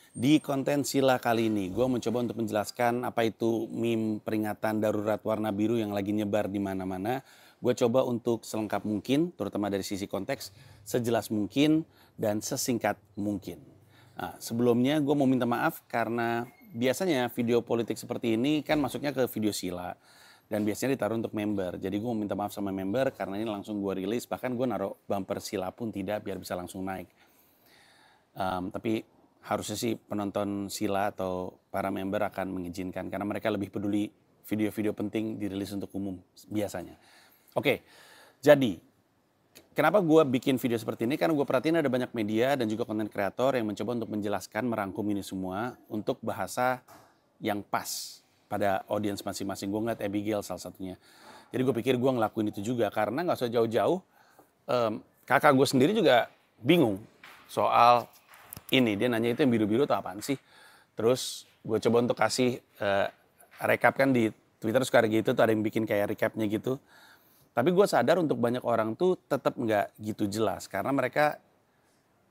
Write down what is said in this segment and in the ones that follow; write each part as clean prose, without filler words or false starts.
Di konten Sila kali ini, gue mencoba untuk menjelaskan apa itu meme peringatan darurat warna biru yang lagi nyebar di mana-mana. Gue coba untuk selengkap mungkin, terutama dari sisi konteks, sejelas mungkin dan sesingkat mungkin. Nah, sebelumnya gue mau minta maaf karena biasanya video politik seperti ini kan masuknya ke video Sila. Dan biasanya ditaruh untuk member. Jadi gue mau minta maaf sama member karena ini langsung gue rilis. Bahkan gue naruh bumper Sila pun tidak biar bisa langsung naik. Tapi harusnya sih penonton Sila atau para member akan mengizinkan karena mereka lebih peduli video-video penting dirilis untuk umum biasanya. Oke, jadi kenapa gue bikin video seperti ini? Karena gue perhatiin ada banyak media dan juga konten kreator yang mencoba untuk menjelaskan, merangkum ini semua untuk bahasa yang pas pada audiens masing-masing. Gue ngeliat Abigail salah satunya. Jadi gue pikir gue ngelakuin itu juga karena gak usah jauh-jauh. Kakak gue sendiri juga bingung soal ini. Dia nanya itu yang biru-biru itu apaan sih? Terus gue coba untuk kasih recap kan di Twitter suka gitu tuh ada yang bikin kayak recapnya gitu. Tapi gue sadar untuk banyak orang tuh tetap nggak gitu jelas karena mereka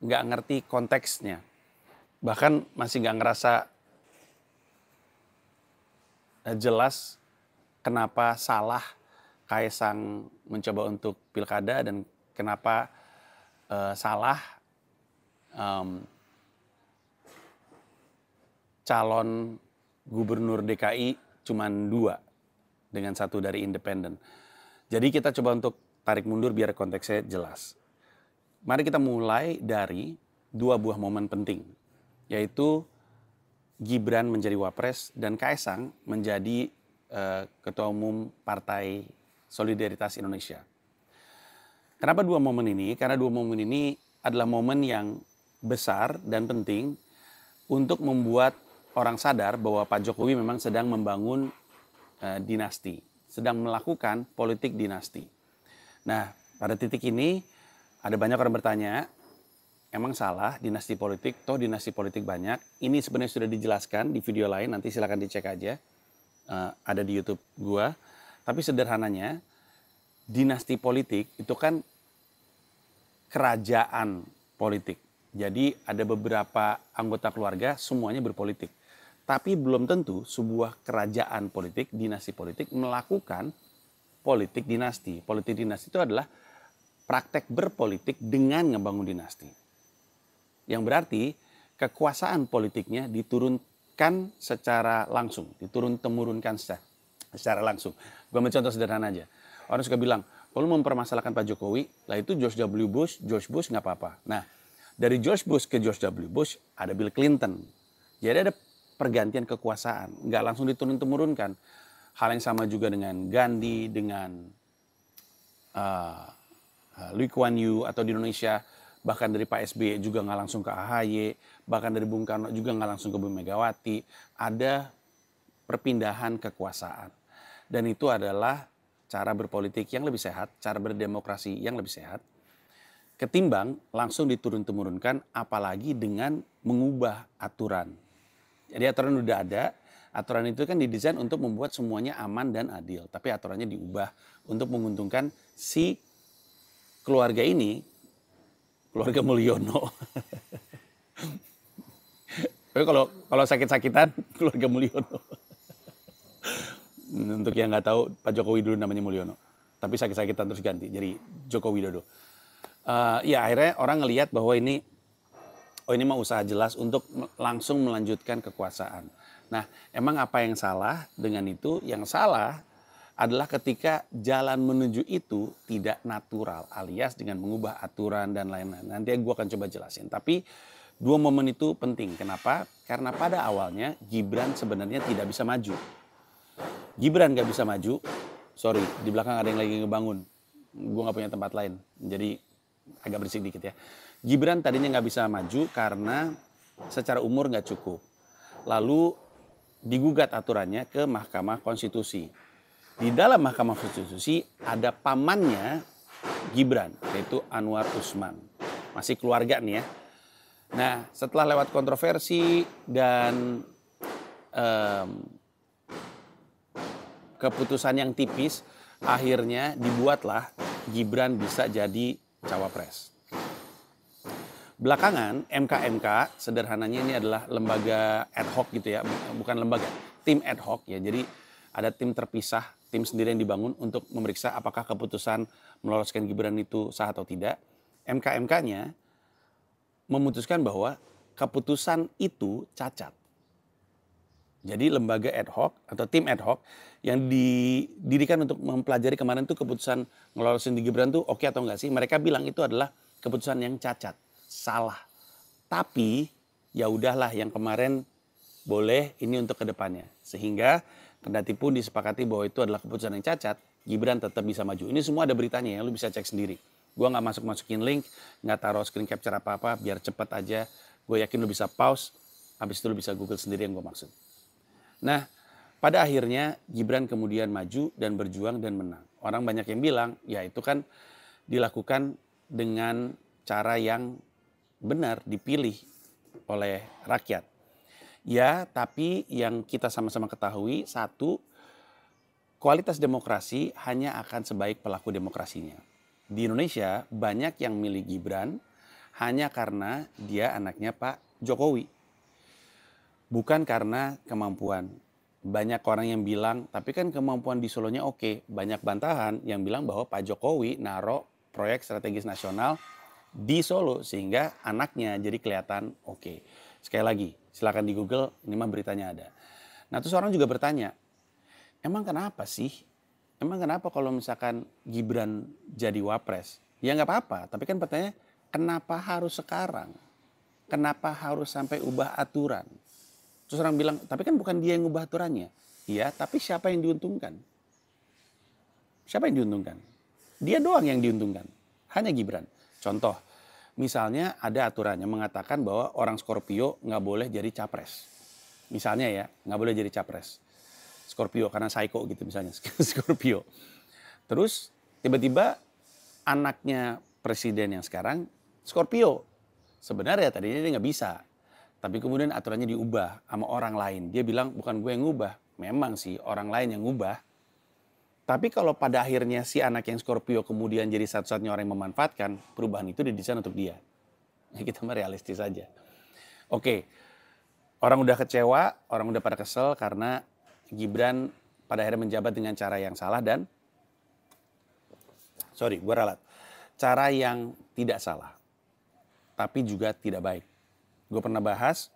nggak ngerti konteksnya. Bahkan masih nggak ngerasa jelas kenapa salah Kaisang mencoba untuk pilkada dan kenapa salah calon gubernur DKI cuman 2 dengan 1 dari independen. Jadi kita coba untuk tarik mundur biar konteksnya jelas. Mari kita mulai dari 2 buah momen penting, yaitu Gibran menjadi Wapres dan Kaisang menjadi Ketua Umum Partai Solidaritas Indonesia. Kenapa 2 momen ini? Karena 2 momen ini adalah momen yang besar dan penting untuk membuat orang sadar bahwa Pak Jokowi memang sedang membangun dinasti, sedang melakukan politik dinasti. Nah, pada titik ini ada banyak orang bertanya, emang salah dinasti politik? Toh dinasti politik banyak. Ini sebenarnya sudah dijelaskan di video lain, nanti silakan dicek aja. Ada di YouTube gua. Tapi sederhananya, dinasti politik itu kan kerajaan politik. Jadi ada beberapa anggota keluarga semuanya berpolitik. Tapi belum tentu sebuah kerajaan politik, dinasti politik melakukan politik dinasti. Politik dinasti itu adalah praktek berpolitik dengan ngebangun dinasti. Yang berarti kekuasaan politiknya diturunkan secara langsung, diturun-temurunkan secara langsung. Gue ambil contoh sederhana aja. Orang suka bilang, kalau mempermasalahkan Pak Jokowi, lah itu George Bush nggak apa-apa. Nah, dari George Bush ke George W. Bush ada Bill Clinton. Jadi ada pergantian kekuasaan, nggak langsung diturun-temurunkan. Hal yang sama juga dengan Gandhi, dengan Lee Kuan Yew atau di Indonesia, bahkan dari Pak SBY juga nggak langsung ke AHY, bahkan dari Bung Karno juga nggak langsung ke Bu Megawati. Ada perpindahan kekuasaan. Dan itu adalah cara berpolitik yang lebih sehat, cara berdemokrasi yang lebih sehat, ketimbang langsung diturun-temurunkan, apalagi dengan mengubah aturan. Jadi aturan udah ada, aturan itu kan didesain untuk membuat semuanya aman dan adil. Tapi aturannya diubah untuk menguntungkan si keluarga ini, keluarga Mulyono. Tapi kalau sakit-sakitan, keluarga Mulyono. Untuk yang nggak tahu, Pak Jokowi dulu namanya Mulyono. Tapi sakit-sakitan terus ganti, jadi Joko Widodo. Ya akhirnya orang ngelihat bahwa ini mah usaha jelas untuk langsung melanjutkan kekuasaan. Nah, emang apa yang salah dengan itu? Yang salah adalah ketika jalan menuju itu tidak natural, alias dengan mengubah aturan dan lain-lain. Nanti gue akan coba jelasin. Tapi 2 momen itu penting. Kenapa? Karena pada awalnya Gibran sebenarnya tidak bisa maju. Gibran gak bisa maju. Sorry, di belakang ada yang lagi ngebangun. Gue gak punya tempat lain. Jadi agak berisik dikit ya. Gibran tadinya nggak bisa maju karena secara umur nggak cukup. Lalu digugat aturannya ke Mahkamah Konstitusi. Di dalam Mahkamah Konstitusi ada pamannya Gibran, yaitu Anwar Usman. Masih keluarga nih ya. Nah, setelah lewat kontroversi dan keputusan yang tipis, akhirnya dibuatlah Gibran bisa jadi cawapres. Belakangan MK-MK sederhananya ini adalah lembaga ad hoc gitu ya, bukan lembaga, tim ad hoc ya. Jadi ada tim terpisah, tim sendiri yang dibangun untuk memeriksa apakah keputusan meloloskan Gibran itu sah atau tidak. MK-MK-nya memutuskan bahwa keputusan itu cacat. Jadi lembaga ad hoc atau tim ad hoc yang didirikan untuk mempelajari kemarin tuh keputusan ngelolosin di Gibran tuh oke atau enggak sih. Mereka bilang itu adalah keputusan yang cacat, salah. Tapi ya udahlah yang kemarin boleh ini untuk kedepannya. Sehingga kendati pun disepakati bahwa itu adalah keputusan yang cacat, Gibran tetap bisa maju. Ini semua ada beritanya ya, lu bisa cek sendiri. Gua nggak masukin link, nggak taruh screen capture apa-apa, biar cepet aja. Gue yakin lu bisa pause, habis itu lu bisa Google sendiri yang gue maksud. Nah, pada akhirnya Gibran kemudian maju dan berjuang dan menang. Orang banyak yang bilang, ya itu kan dilakukan dengan cara yang benar, dipilih oleh rakyat. Ya, tapi yang kita sama-sama ketahui, satu, kualitas demokrasi hanya akan sebaik pelaku demokrasinya. Di Indonesia banyak yang milih Gibran hanya karena dia anaknya Pak Jokowi. Bukan karena kemampuan. Banyak orang yang bilang, tapi kan kemampuan di Solonya oke. Banyak bantahan yang bilang bahwa Pak Jokowi naruh proyek strategis nasional di Solo sehingga anaknya jadi kelihatan oke. Sekali lagi, silakan di Google, ini mah beritanya ada. Nah terus orang juga bertanya, emang kenapa sih? Emang kenapa kalau misalkan Gibran jadi wapres? Ya nggak apa-apa, tapi kan pertanyaannya kenapa harus sekarang? Kenapa harus sampai ubah aturan? Terus orang bilang, tapi kan bukan dia yang ubah aturannya. Iya, tapi siapa yang diuntungkan? Siapa yang diuntungkan? Dia doang yang diuntungkan. Hanya Gibran. Contoh, misalnya ada aturannya mengatakan bahwa orang Scorpio nggak boleh jadi capres. Misalnya ya, nggak boleh jadi capres. Scorpio, karena psycho gitu misalnya, Scorpio. Terus tiba-tiba anaknya presiden yang sekarang Scorpio. Sebenarnya tadinya dia nggak bisa. Tapi kemudian aturannya diubah sama orang lain. Dia bilang bukan gue yang ngubah. Memang sih orang lain yang ngubah. Tapi kalau pada akhirnya si anak yang Scorpio kemudian jadi satu-satunya orang yang memanfaatkan, perubahan itu didesain untuk dia. Ya kita mah realistis aja. Oke, orang udah kecewa, orang udah pada kesel karena Gibran pada akhirnya menjabat dengan cara yang salah dan, sorry gue ralat, cara yang tidak salah. Tapi juga tidak baik. Gue pernah bahas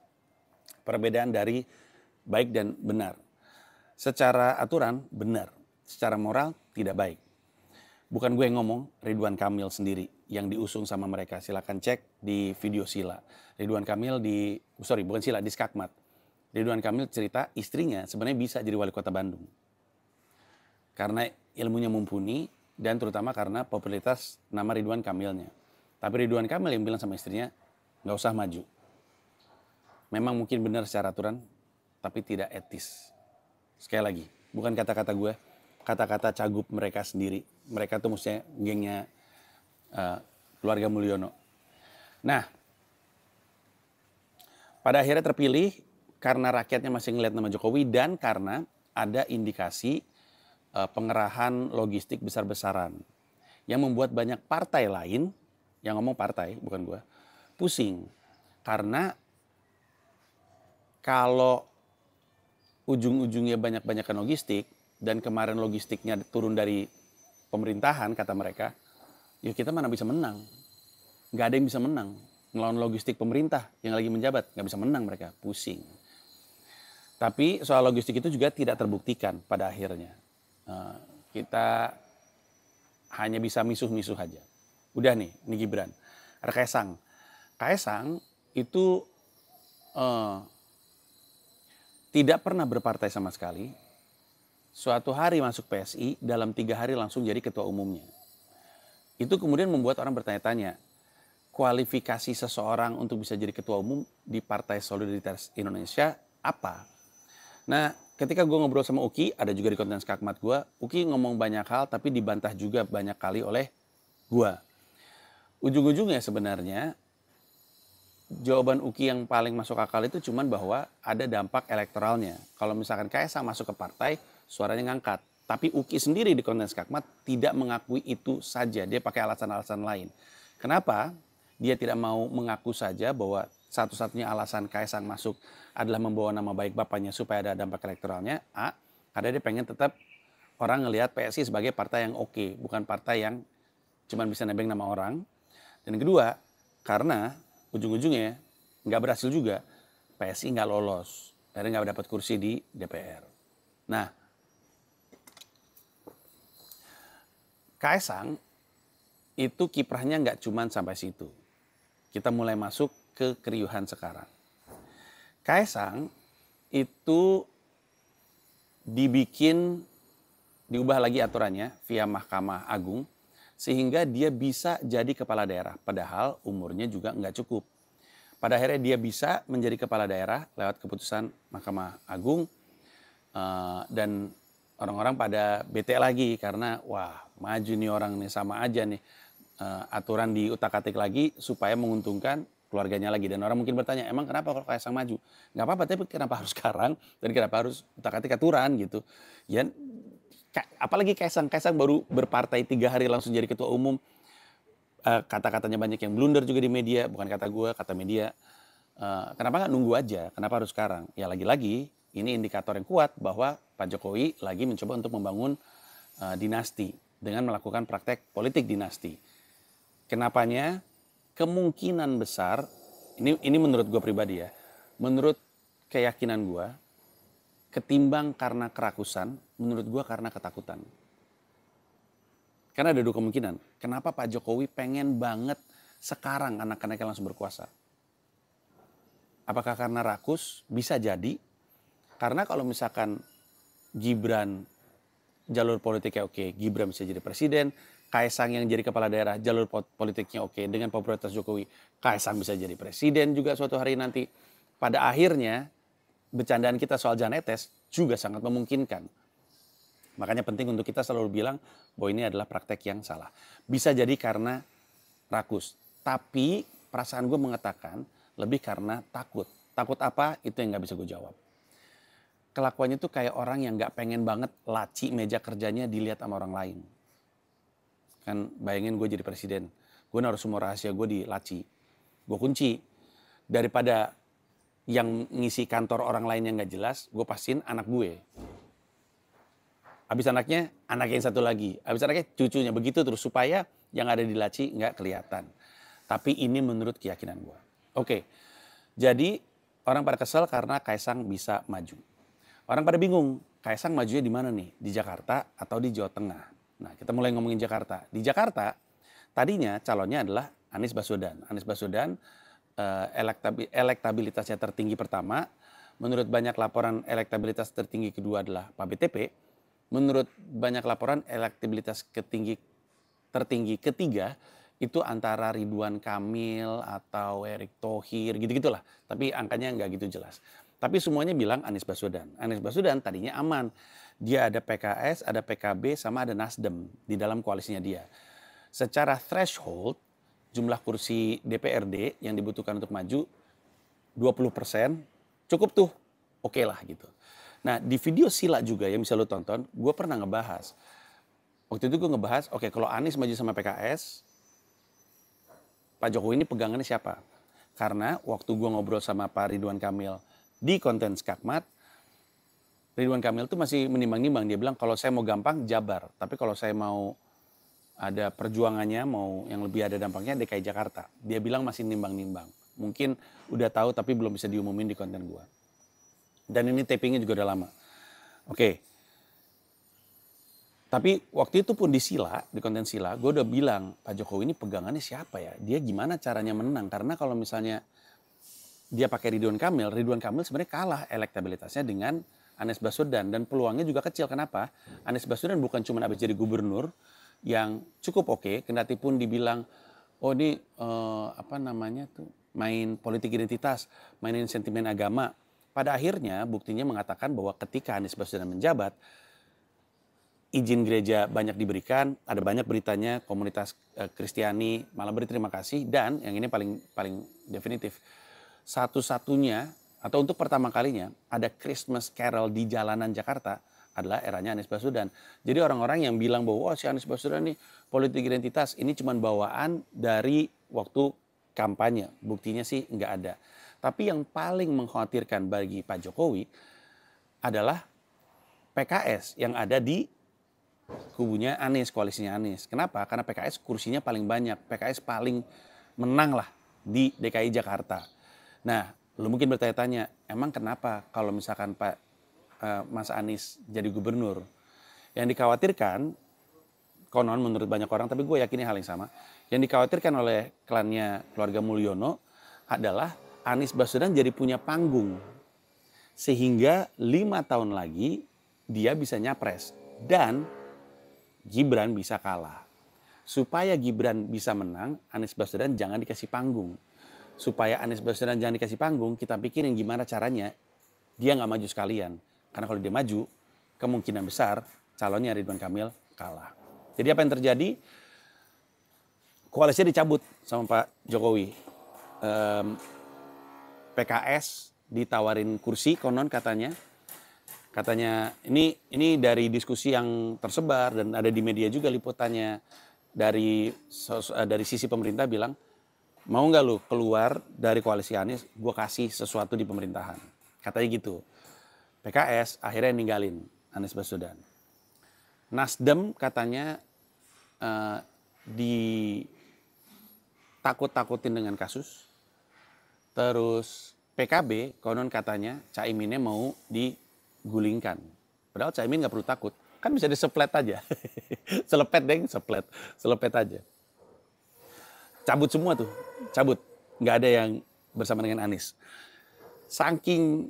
perbedaan dari baik dan benar. Secara aturan benar, secara moral tidak baik. Bukan gue yang ngomong, Ridwan Kamil sendiri yang diusung sama mereka. Silakan cek di video Sila. Ridwan Kamil di Skakmat. Ridwan Kamil cerita istrinya sebenarnya bisa jadi wali kota Bandung. Karena ilmunya mumpuni dan terutama karena popularitas nama Ridwan Kamilnya. Tapi Ridwan Kamil yang bilang sama istrinya, nggak usah maju. Memang mungkin benar secara aturan, tapi tidak etis. Sekali lagi, bukan kata-kata gue, kata-kata cagup mereka sendiri. Mereka tuh maksudnya gengnya keluarga Mulyono. Nah, pada akhirnya terpilih karena rakyatnya masih ngeliat nama Jokowi dan karena ada indikasi pengerahan logistik besar-besaran. Yang membuat banyak partai lain, yang ngomong partai bukan gue, pusing. Karena kalau ujung-ujungnya banyak-banyakan logistik dan kemarin logistiknya turun dari pemerintahan kata mereka, ya kita mana bisa menang. Nggak ada yang bisa menang. Ngelawan logistik pemerintah yang lagi menjabat, nggak bisa menang mereka, pusing. Tapi soal logistik itu juga tidak terbuktikan pada akhirnya. Kita hanya bisa misuh-misuh aja. Udah nih, ini Gibran. Ada Kaesang. Kaesang itu tidak pernah berpartai sama sekali. Suatu hari masuk PSI, dalam 3 hari langsung jadi ketua umumnya. Itu kemudian membuat orang bertanya-tanya, kualifikasi seseorang untuk bisa jadi ketua umum di Partai Solidaritas Indonesia apa? Nah, ketika gue ngobrol sama Uki, ada juga di konten Skakmat gue, Uki ngomong banyak hal tapi dibantah juga banyak kali oleh gue. Ujung-ujungnya sebenarnya, jawaban Uki yang paling masuk akal itu cuman bahwa ada dampak elektoralnya. Kalau misalkan Kaesang masuk ke partai, suaranya ngangkat. Tapi Uki sendiri di konten Skakmat tidak mengakui itu saja. Dia pakai alasan-alasan lain. Kenapa? dia tidak mau mengaku saja bahwa satu-satunya alasan Kaisang masuk adalah membawa nama baik bapaknya supaya ada dampak elektoralnya. A, karena dia pengen tetap orang ngelihat PSI sebagai partai yang oke, bukan partai yang cuma bisa nebeng nama orang. Dan yang kedua, karena ujung-ujungnya nggak berhasil juga, PSI nggak lolos, akhirnya nggak dapat kursi di DPR. Nah, Kaisang itu kiprahnya nggak cuma sampai situ. Kita mulai masuk ke keriuhan sekarang. Kaisang itu diubah lagi aturannya via Mahkamah Agung, sehingga dia bisa jadi kepala daerah, padahal umurnya juga nggak cukup. Pada akhirnya dia bisa menjadi kepala daerah lewat keputusan Mahkamah Agung, dan orang-orang pada bete lagi karena wah maju nih orang nih, sama aja nih, aturan diutak-atik lagi supaya menguntungkan keluarganya lagi. Dan orang mungkin bertanya, emang kenapa kalau Kaisang maju? Nggak apa-apa, tapi kenapa harus sekarang dan kenapa harus utak-atik aturan gitu. Ya, apalagi Kaisang baru berpartai 3 hari langsung jadi ketua umum. Kata-katanya banyak yang blunder juga di media, bukan kata gue, kata media. Kenapa nggak nunggu aja? Kenapa harus sekarang? Ya lagi-lagi ini indikator yang kuat bahwa Pak Jokowi lagi mencoba untuk membangun dinasti dengan melakukan praktek politik dinasti. Kenapanya? Kemungkinan besar, ini menurut gue pribadi ya, menurut keyakinan gue, ketimbang karena kerakusan, menurut gue karena ketakutan. Karena ada 2 kemungkinan. Kenapa Pak Jokowi pengen banget sekarang anak-anaknya langsung berkuasa? Apakah karena rakus? Bisa jadi. Karena kalau misalkan Gibran jalur politiknya oke, Gibran bisa jadi presiden. Kaisang yang jadi kepala daerah, jalur politiknya oke, dengan popularitas Jokowi, Kaisang bisa jadi presiden juga suatu hari nanti. Pada akhirnya, bercandaan kita soal Jan Etes juga sangat memungkinkan. Makanya penting untuk kita selalu bilang bahwa ini adalah praktek yang salah. Bisa jadi karena rakus. Tapi perasaan gue mengatakan lebih karena takut. Takut apa? Itu yang gak bisa gue jawab. Kelakuannya tuh kayak orang yang gak pengen banget laci meja kerjanya dilihat sama orang lain. Kan bayangin gue jadi presiden, gue naruh semua rahasia gue di laci, gue kunci. Daripada yang ngisi kantor orang lain yang gak jelas, gue pastiin anak gue. Habis anaknya, anak yang satu lagi. Habis anaknya, cucunya. Begitu terus supaya yang ada di laci nggak kelihatan. Tapi ini menurut keyakinan gue. Oke, jadi orang pada kesel karena Kaisang bisa maju. Orang pada bingung, Kaisang majunya di mana nih? Di Jakarta atau di Jawa Tengah? Nah, kita mulai ngomongin Jakarta. Di Jakarta, tadinya calonnya adalah Anies Baswedan. Anies Baswedan elektabilitasnya tertinggi pertama. Menurut banyak laporan, elektabilitas tertinggi kedua adalah Pak BTP. Menurut banyak laporan, elektabilitas tertinggi ketiga itu antara Ridwan Kamil atau Erick Thohir, gitu-gitulah. Tapi angkanya nggak gitu jelas. Tapi semuanya bilang Anies Baswedan. Anies Baswedan tadinya aman. Dia ada PKS, ada PKB, sama ada Nasdem di dalam koalisinya dia. Secara threshold, jumlah kursi DPRD yang dibutuhkan untuk maju 20%, cukup tuh, oke lah gitu. Nah, di video Sila juga yang bisa lo tonton, gue pernah ngebahas. Waktu itu gue ngebahas, oke, kalau Anies maju sama PKS, Pak Jokowi ini pegangannya siapa? Karena waktu gue ngobrol sama Pak Ridwan Kamil di konten Skakmat, Ridwan Kamil tuh masih menimbang-nimbang. Dia bilang kalau saya mau gampang Jabar, tapi kalau saya mau ada perjuangannya, mau yang lebih ada dampaknya DKI Jakarta. Dia bilang masih nimbang-nimbang. Mungkin udah tahu tapi belum bisa diumumin di konten gua. Dan ini tapingnya juga udah lama. Oke. Tapi waktu itu pun di Sila, di konten Sila, gue udah bilang Pak Jokowi ini pegangannya siapa ya? Dia gimana caranya menang? Karena kalau misalnya dia pakai Ridwan Kamil sebenarnya kalah elektabilitasnya dengan Anies Baswedan, dan peluangnya juga kecil. Kenapa? Anies Baswedan bukan cuma habis jadi gubernur yang cukup oke, kendati pun dibilang oh ini main politik identitas, mainin sentimen agama. Pada akhirnya buktinya mengatakan bahwa ketika Anies Baswedan menjabat, izin gereja banyak diberikan, ada banyak beritanya, komunitas Kristiani malah berterima kasih, dan yang ini paling definitif, satu-satunya atau untuk pertama kalinya ada Christmas Carol di jalanan Jakarta adalah eranya Anies Baswedan. Jadi orang-orang yang bilang bahwa si Anies Baswedan ini politik identitas, ini cuma bawaan dari waktu kampanye. Buktinya sih nggak ada. Tapi yang paling mengkhawatirkan bagi Pak Jokowi adalah PKS yang ada di kubunya Anies, koalisinya Anies. Kenapa? Karena PKS kursinya paling banyak. PKS paling menang lah di DKI Jakarta. Nah, lu mungkin bertanya-tanya, emang kenapa kalau misalkan Mas Anies jadi gubernur? Yang dikhawatirkan, konon menurut banyak orang, tapi gue yakini hal yang sama. Yang dikhawatirkan oleh klannya keluarga Mulyono adalah Anies Baswedan jadi punya panggung. Sehingga 5 tahun lagi dia bisa nyapres. Dan Gibran bisa kalah. Supaya Gibran bisa menang, Anies Baswedan jangan dikasih panggung. Supaya Anies Baswedan jangan dikasih panggung, kita pikirin gimana caranya dia nggak maju sekalian. Karena kalau dia maju, kemungkinan besar calonnya Ridwan Kamil kalah. Jadi apa yang terjadi? Koalisinya dicabut sama Pak Jokowi. PKS ditawarin kursi konon katanya. Katanya ini dari diskusi yang tersebar dan ada di media juga liputannya dari sisi pemerintah bilang, mau nggak lu keluar dari koalisi Anies, gue kasih sesuatu di pemerintahan. Katanya gitu. PKS akhirnya ninggalin Anies Baswedan. Nasdem katanya ditakut-takutin dengan kasus. Terus PKB konon katanya Caiminnya mau digulingkan. Padahal Caimin nggak perlu takut. Kan bisa diseplet aja. Selepet deng, selepet aja. Cabut semua tuh, cabut. Nggak ada yang bersama dengan Anies. Saking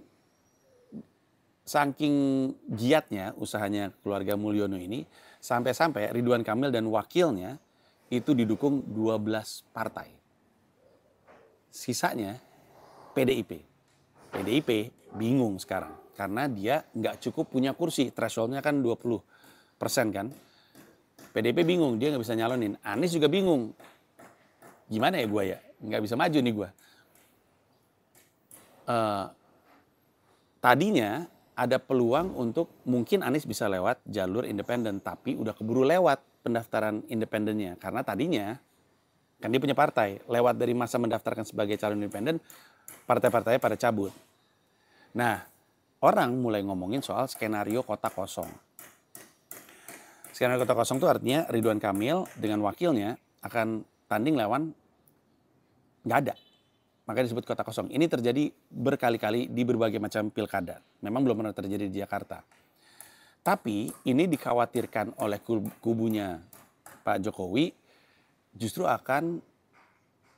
giatnya usahanya keluarga Mulyono ini, sampai-sampai Ridwan Kamil dan wakilnya itu didukung 12 partai. Sisanya PDIP. PDIP bingung sekarang karena dia nggak cukup punya kursi, thresholdnya kan 20% kan. PDIP bingung, dia nggak bisa nyalonin. Anies juga bingung. Gimana ya gue ya? Nggak bisa maju nih gue. Tadinya ada peluang untuk mungkin Anies bisa lewat jalur independen, tapi udah keburu lewat pendaftaran independennya. Karena tadinya kan dia punya partai, lewat dari masa mendaftarkan sebagai calon independen, partai-partainya pada cabut. Nah, orang mulai ngomongin soal skenario kota kosong. Skenario kota kosong itu artinya Ridwan Kamil dengan wakilnya akan tanding lawan nggak ada. Makanya disebut kota kosong. Ini terjadi berkali-kali di berbagai macam pilkada. Memang belum pernah terjadi di Jakarta. Tapi ini dikhawatirkan oleh kubunya Pak Jokowi justru akan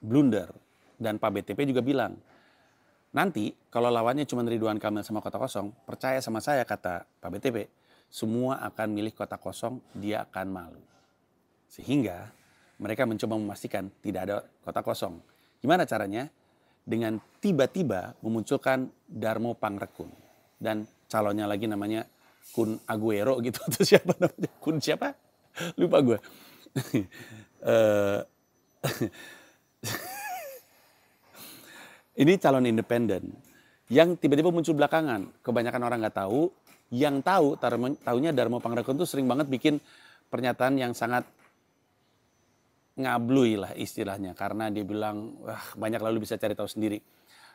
blunder. Dan Pak BTP juga bilang, nanti kalau lawannya cuma Ridwan Kamil sama kota kosong, percaya sama saya kata Pak BTP, semua akan milih kota kosong, dia akan malu. Sehingga mereka mencoba memastikan tidak ada kota kosong. Gimana caranya? Dengan tiba-tiba memunculkan Darmo Pangrekun. Dan calonnya lagi namanya Kun Aguero gitu. Atau siapa namanya? Kun siapa? Lupa gue. Ini calon independen yang tiba-tiba muncul belakangan. Kebanyakan orang nggak tahu. Yang tahunya Darmo Pangrekun tuh sering banget bikin pernyataan yang sangat ngabluy lah istilahnya. Karena dia bilang, wah banyak lalu bisa cari tahu sendiri.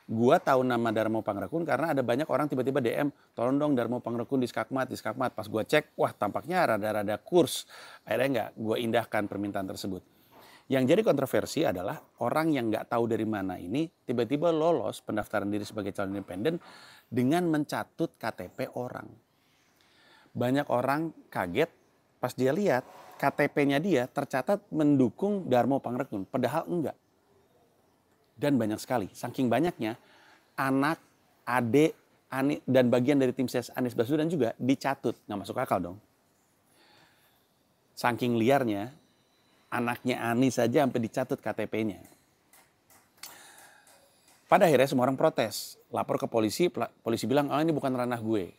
Gua tahu nama Darmo Pangrekun karena ada banyak orang tiba-tiba DM, tolong dong Darmo Pangrekun di Skakmat. Pas gua cek, wah tampaknya rada-rada kurs. Akhirnya enggak, gua indahkan permintaan tersebut. Yang jadi kontroversi adalah orang yang nggak tahu dari mana ini tiba-tiba lolos pendaftaran diri sebagai calon independen dengan mencatut KTP orang. Banyak orang kaget pas dia lihat KTP-nya dia tercatat mendukung Darmo Pangrekun, padahal enggak. Dan banyak sekali, saking banyaknya anak, adik, dan bagian dari tim ses Anies Baswedan juga dicatut, nggak masuk akal dong. Saking liarnya, anaknya Anies saja sampai dicatut KTP-nya. Pada akhirnya semua orang protes, lapor ke polisi, polisi bilang, oh ini bukan ranah gue.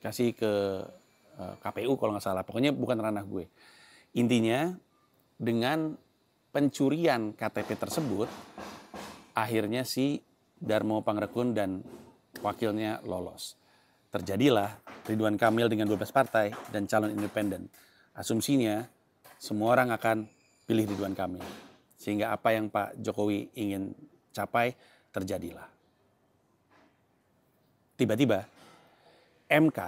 Kasih ke KPU kalau nggak salah, pokoknya bukan ranah gue. Intinya dengan pencurian KTP tersebut, akhirnya si Darmo Pangrekun dan wakilnya lolos. Terjadilah Ridwan Kamil dengan 12 partai dan calon independen. Asumsinya semua orang akan pilih Ridwan Kamil. Sehingga apa yang Pak Jokowi ingin capai terjadilah. Tiba-tiba MK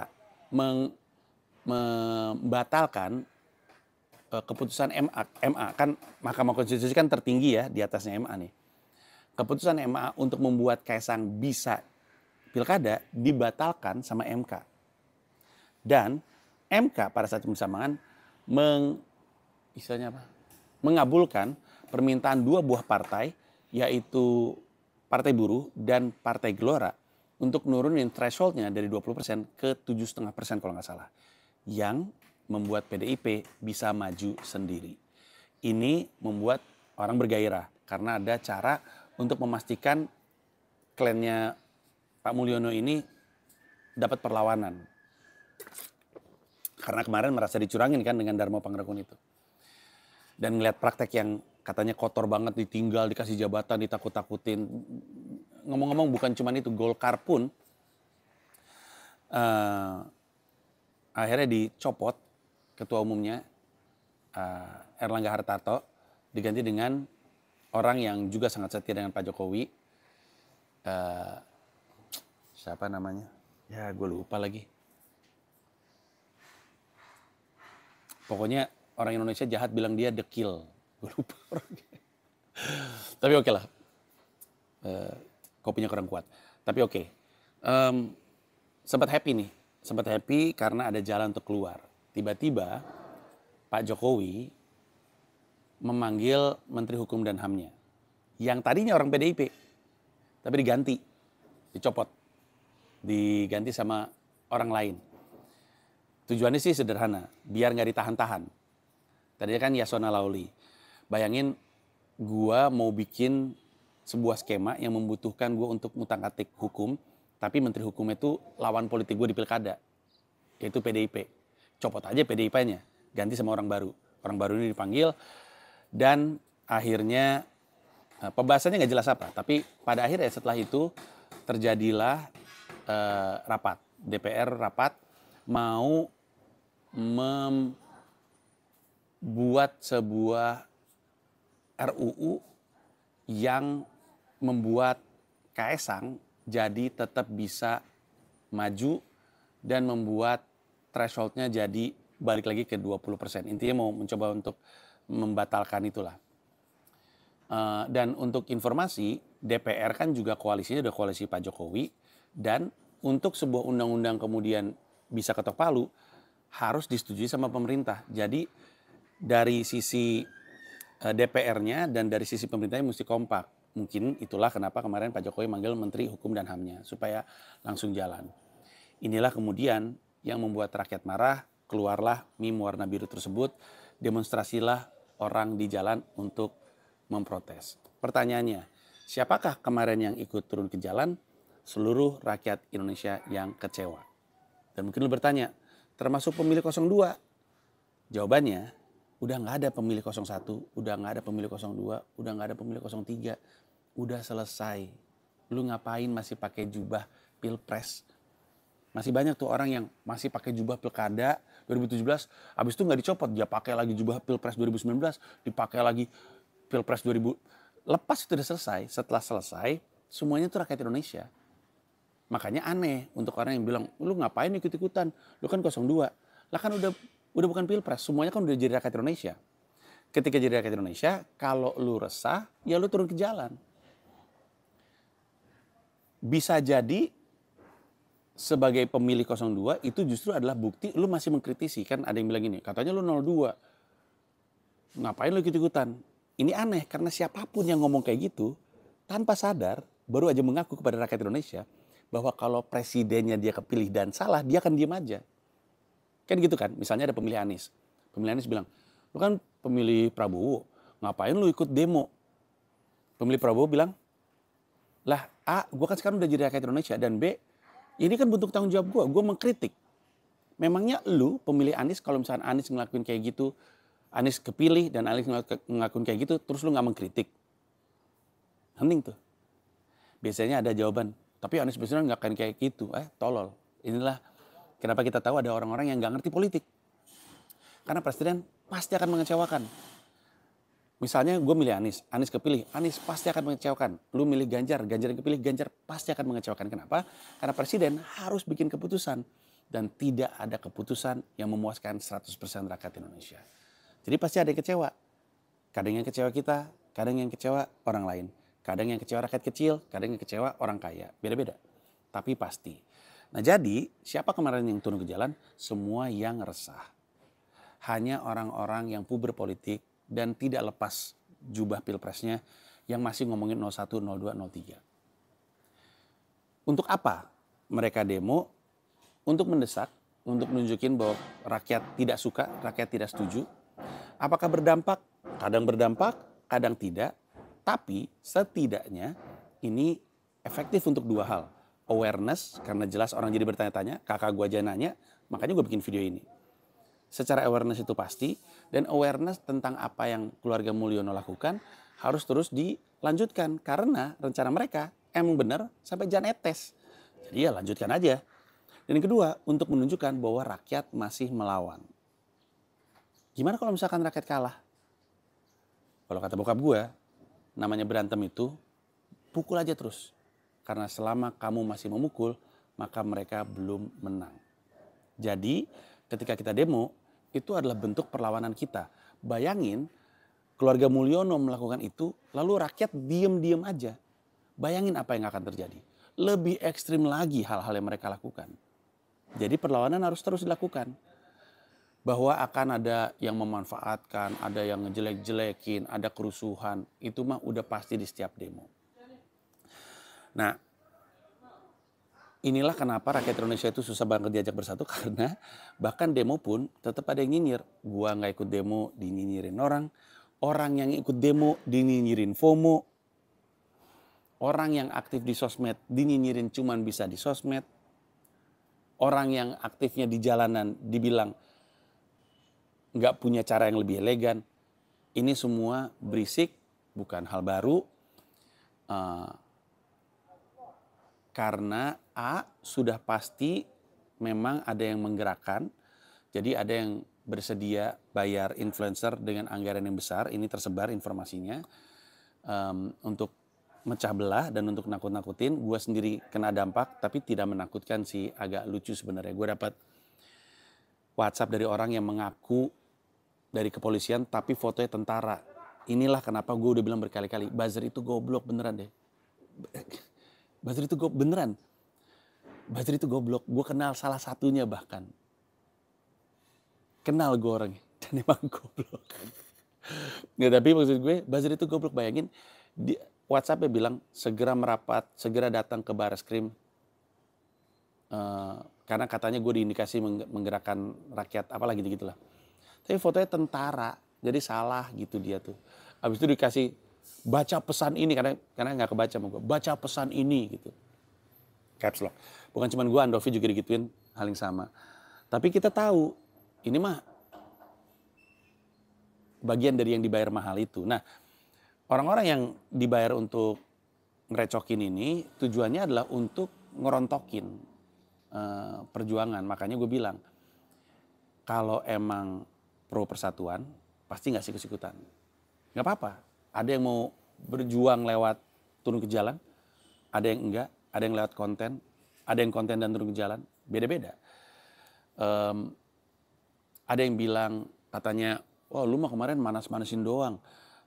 membatalkan keputusan MA kan Mahkamah Konstitusi kan tertinggi ya, di atasnya MA nih. Keputusan MA untuk membuat Kaisang bisa pilkada dibatalkan sama MK. Dan MK pada saat bersamaan mengabulkan permintaan dua buah partai, yaitu Partai Buruh dan Partai Gelora, untuk nurunin thresholdnya dari 20% ke 7,5% kalau nggak salah. Yang membuat PDIP bisa maju sendiri. Ini membuat orang bergairah karena ada cara untuk memastikan klannya Pak Mulyono ini dapat perlawanan. Karena kemarin merasa dicurangin kan dengan Darmo Pangrakun itu. Dan ngeliat praktek yang katanya kotor banget, ditinggal, dikasih jabatan, ditakut-takutin. Ngomong-ngomong bukan cuma itu, Golkar pun akhirnya dicopot ketua umumnya Erlangga Hartarto, diganti dengan orang yang juga sangat setia dengan Pak Jokowi. Siapa namanya? Ya gue lupa lagi. Pokoknya orang Indonesia jahat bilang dia the kill. Gue lupa orangnya. Tapi oke lah. Kopinya kurang kuat. Tapi oke. Sempat happy nih. Sempat happy karena ada jalan untuk keluar. Tiba-tiba Pak Jokowi memanggil Menteri Hukum dan HAM-nya. Yang tadinya orang PDIP. Tapi diganti. Dicopot. Diganti sama orang lain. Tujuannya sih sederhana. Biar nggak ditahan-tahan. Tadinya kan Yasona Lauli. Bayangin gua mau bikin sebuah skema yang membutuhkan gue untuk ngutang-atik hukum, tapi menteri hukum itu lawan politik gue di pilkada, yaitu PDIP. Copot aja PDIP-nya, ganti sama orang baru. Orang baru ini dipanggil, dan akhirnya pembahasannya nggak jelas apa, tapi pada akhirnya setelah itu terjadilah rapat. DPR rapat mau membuat sebuah RUU yang membuat Kaisang jadi tetap bisa maju dan membuat thresholdnya jadi balik lagi ke 20%. Intinya mau mencoba untuk membatalkan itulah. Dan untuk informasi, DPR kan juga koalisinya udah koalisi Pak Jokowi, dan untuk sebuah undang-undang kemudian bisa ketok palu harus disetujui sama pemerintah. Jadi dari sisi DPR-nya dan dari sisi pemerintahnya mesti kompak. Mungkin itulah kenapa kemarin Pak Jokowi manggil Menteri Hukum dan HAM-nya supaya langsung jalan. Inilah kemudian yang membuat rakyat marah, keluarlah meme warna biru tersebut, demonstrasilah orang di jalan untuk memprotes. Pertanyaannya, siapakah kemarin yang ikut turun ke jalan? Seluruh rakyat Indonesia yang kecewa. Dan mungkin lu bertanya, termasuk pemilih 02? Jawabannya, udah nggak ada pemilih 01, udah nggak ada pemilih 02, udah nggak ada pemilih 03. Udah selesai. Lu ngapain masih pakai jubah pilpres? Masih banyak tuh orang yang masih pakai jubah pilkada 2017, habis itu nggak dicopot, dia pakai lagi jubah pilpres 2019, dipakai lagi pilpres 2000. Lepas itu udah selesai. Setelah selesai, semuanya itu rakyat Indonesia. Makanya aneh untuk orang yang bilang, lu ngapain ikut-ikutan? Lu kan 02. Lah kan udah bukan pilpres, semuanya kan udah jadi rakyat Indonesia. Ketika jadi rakyat Indonesia, kalau lu resah, ya lu turun ke jalan. Bisa jadi sebagai pemilih 02 itu justru adalah bukti lu masih mengkritisi. Kan ada yang bilang gini, katanya lu 02. Ngapain lu ikut-ikutan? Ini aneh karena siapapun yang ngomong kayak gitu, tanpa sadar, baru aja mengaku kepada rakyat Indonesia bahwa kalau presidennya dia kepilih dan salah, dia akan diam aja. Kan gitu kan, misalnya ada pemilih Anies. Pemilih Anies bilang, lu kan pemilih Prabowo, ngapain lu ikut demo? Pemilih Prabowo bilang, lah A, gue kan sekarang udah jadi rakyat Indonesia, dan B, ini kan bentuk tanggung jawab gue mengkritik. Memangnya lu pemilih Anies, kalau misalnya Anies ngelakuin kayak gitu, Anies kepilih dan Anies ngelakuin kayak gitu, terus lu gak mengkritik? Hening tuh. Biasanya ada jawaban, tapi Anies Baswedan gak akan kayak gitu. Tolol. Inilah kenapa kita tahu ada orang-orang yang gak ngerti politik. Karena presiden pasti akan mengecewakan. Misalnya gue milih Anies, Anies kepilih, Anies pasti akan mengecewakan. Lu milih Ganjar, Ganjar yang kepilih, Ganjar pasti akan mengecewakan. Kenapa? Karena presiden harus bikin keputusan. Dan tidak ada keputusan yang memuaskan 100% rakyat Indonesia. Jadi pasti ada yang kecewa. Kadang yang kecewa kita, kadang yang kecewa orang lain. Kadang yang kecewa rakyat kecil, kadang yang kecewa orang kaya. Beda-beda. Tapi pasti. Nah jadi siapa kemarin yang turun ke jalan? Semua yang resah. Hanya orang-orang yang puber politik dan tidak lepas jubah pilpresnya yang masih ngomongin 01, 02, 03. Untuk apa mereka demo? Untuk mendesak, untuk nunjukin bahwa rakyat tidak suka, rakyat tidak setuju. Apakah berdampak? Kadang tidak. Tapi setidaknya ini efektif untuk dua hal. Awareness, karena jelas orang jadi bertanya-tanya, kakak gue aja nanya, makanya gue bikin video ini. Secara awareness itu pasti, dan awareness tentang apa yang keluarga Mulyono lakukan harus terus dilanjutkan. Karena rencana mereka emang benar sampai jan etes. Jadi ya lanjutkan aja. Dan yang kedua, untuk menunjukkan bahwa rakyat masih melawan. Gimana kalau misalkan rakyat kalah? Kalau kata bokap gue, namanya berantem itu, pukul aja terus. Karena selama kamu masih memukul, maka mereka belum menang. Jadi ketika kita demo, itu adalah bentuk perlawanan kita. Bayangin keluarga Mulyono melakukan itu, lalu rakyat diem-diem aja. Bayangin apa yang akan terjadi. Lebih ekstrim lagi hal-hal yang mereka lakukan. Jadi perlawanan harus terus dilakukan. Bahwa akan ada yang memanfaatkan, ada yang ngejelek-jelekin, ada kerusuhan. Itu mah udah pasti di setiap demo. Nah, inilah kenapa rakyat Indonesia itu susah banget diajak bersatu. Karena bahkan demo pun tetap ada yang nyinyir. Gua gak ikut demo dinyinyirin orang. Orang yang ikut demo dinyinyirin FOMO. Orang yang aktif di sosmed dinyinyirin cuman bisa di sosmed. Orang yang aktifnya di jalanan dibilang nggak punya cara yang lebih elegan. Ini semua berisik, bukan hal baru. Karena sudah pasti memang ada yang menggerakkan. Jadi ada yang bersedia bayar influencer dengan anggaran yang besar. Ini tersebar informasinya untuk mecah belah dan untuk nakut-nakutin. Gue sendiri kena dampak tapi tidak menakutkan sih, agak lucu sebenarnya. Gue dapat WhatsApp dari orang yang mengaku dari kepolisian tapi fotonya tentara. Inilah kenapa gue udah bilang berkali-kali, buzzer itu goblok beneran deh. Buzzer itu beneran. Buzzer itu goblok. Gue kenal salah satunya bahkan. Kenal gue orangnya dan emang goblok. Nggak, tapi maksud gue buzzer itu goblok. Bayangin WhatsApp-nya bilang segera merapat, segera datang ke Bareskrim. Karena katanya gue diindikasi menggerakkan rakyat, apalah gitu-gitulah. Tapi fotonya tentara, jadi salah gitu dia tuh. Habis itu dikasih baca pesan ini, karena nggak kebaca sama gue. Baca pesan ini gitu. Caps lock. Bukan cuma gue, Andovi juga digituin hal yang sama. Tapi kita tahu, ini mah bagian dari yang dibayar mahal itu. Nah, orang-orang yang dibayar untuk ngerecokin ini tujuannya adalah untuk ngerontokin perjuangan. Makanya gue bilang, kalau emang pro persatuan, pasti nggak sikut-sikutan. Nggak apa-apa. Ada yang mau berjuang lewat turun ke jalan, ada yang enggak, ada yang lewat konten, ada yang konten dan turun ke jalan, beda-beda. Ada yang bilang katanya, wah lu mah kemarin manas-manasin doang,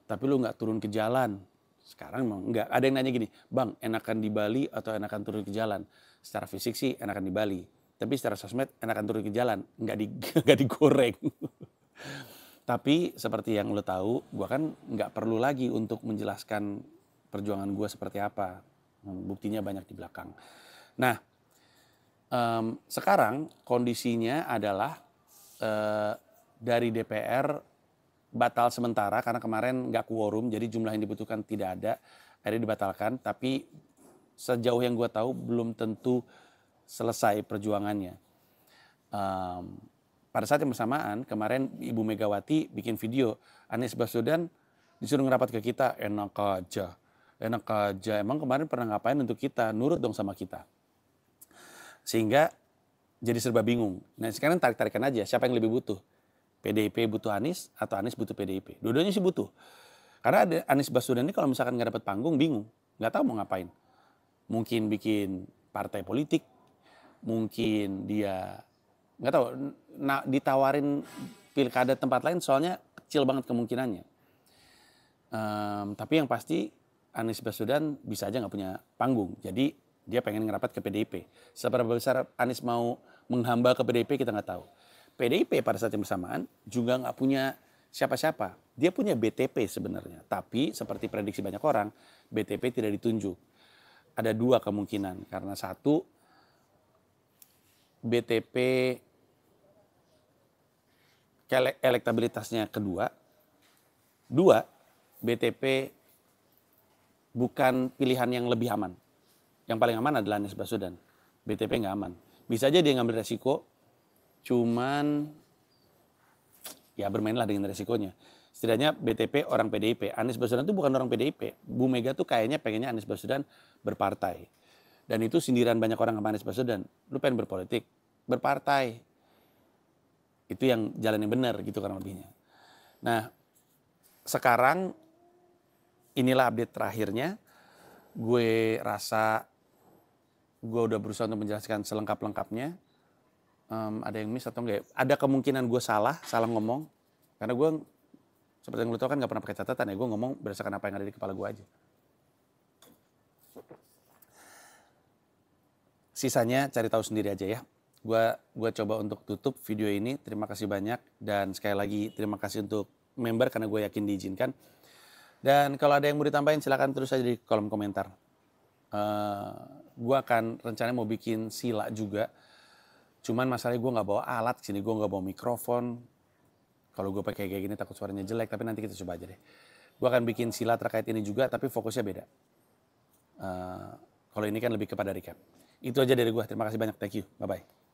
tapi lu nggak turun ke jalan. Sekarang emang enggak. Ada yang nanya gini, bang enakan di Bali atau enakan turun ke jalan? Secara fisik sih enakan di Bali, tapi secara sosmed enakan turun ke jalan, nggak digoreng. Tapi seperti yang lo tahu, gue kan nggak perlu lagi untuk menjelaskan perjuangan gue seperti apa. Buktinya banyak di belakang. Nah, sekarang kondisinya adalah dari DPR batal sementara karena kemarin nggak quorum, jadi jumlah yang dibutuhkan tidak ada, akhirnya dibatalkan. Tapi sejauh yang gue tahu belum tentu selesai perjuangannya. Pada saat yang bersamaan kemarin Ibu Megawati bikin video, Anies Baswedan disuruh ngerapat ke kita, enak aja. Emang kemarin pernah ngapain untuk kita? Nurut dong sama kita. Sehingga jadi serba bingung. Nah sekarang tarik-tarikan aja, siapa yang lebih butuh? PDIP butuh Anies atau Anies butuh PDIP? Dua-duanya sih butuh. Karena ada Anies Baswedan ini kalau misalkan nggak dapat panggung bingung, nggak tahu mau ngapain. Mungkin bikin partai politik, mungkin dia nggak tahu. Nah, ditawarin pilkada tempat lain soalnya kecil banget kemungkinannya. Tapi yang pasti Anies Baswedan bisa aja nggak punya panggung. Jadi dia pengen ngerapat ke PDIP. Seberapa besar Anies mau menghamba ke PDIP kita nggak tahu. PDIP pada saat yang bersamaan juga nggak punya siapa-siapa. Dia punya BTP sebenarnya. Tapi seperti prediksi banyak orang, BTP tidak ditunjuk. Ada dua kemungkinan. Karena satu, BTP elektabilitasnya kedua. Dua, BTP bukan pilihan yang lebih aman. Yang paling aman adalah Anies Baswedan. BTP nggak aman. Bisa aja dia ngambil resiko, cuman ya bermainlah dengan resikonya. Setidaknya BTP orang PDIP. Anies Baswedan itu bukan orang PDIP. Bu Mega tuh kayaknya pengennya Anies Baswedan berpartai. Dan itu sindiran banyak orang sama Anies Baswedan. Lu pengen berpolitik, berpartai. Itu yang jalan yang benar gitu kan lebihnya. Nah, sekarang inilah update terakhirnya. Gue rasa gue udah berusaha untuk menjelaskan selengkap-lengkapnya. Ada yang miss atau enggak? Ada kemungkinan gue salah ngomong. Karena gue seperti yang lu tahu kan gak pernah pakai catatan ya. Gue ngomong berdasarkan apa yang ada di kepala gue aja. Sisanya cari tahu sendiri aja ya. Gue coba untuk tutup video ini. Terima kasih banyak. Dan sekali lagi terima kasih untuk member karena gue yakin diizinkan. Dan kalau ada yang mau ditambahin silakan terus aja di kolom komentar. Gue akan rencananya mau bikin sila juga. Cuman masalahnya gue nggak bawa alat sini, gue nggak bawa mikrofon. Kalau gue pakai kayak gini takut suaranya jelek, tapi nanti kita coba aja deh. Gue akan bikin sila terkait ini juga, tapi fokusnya beda. Kalau ini kan lebih kepada recap. Itu aja dari gue. Terima kasih banyak. Thank you. Bye-bye.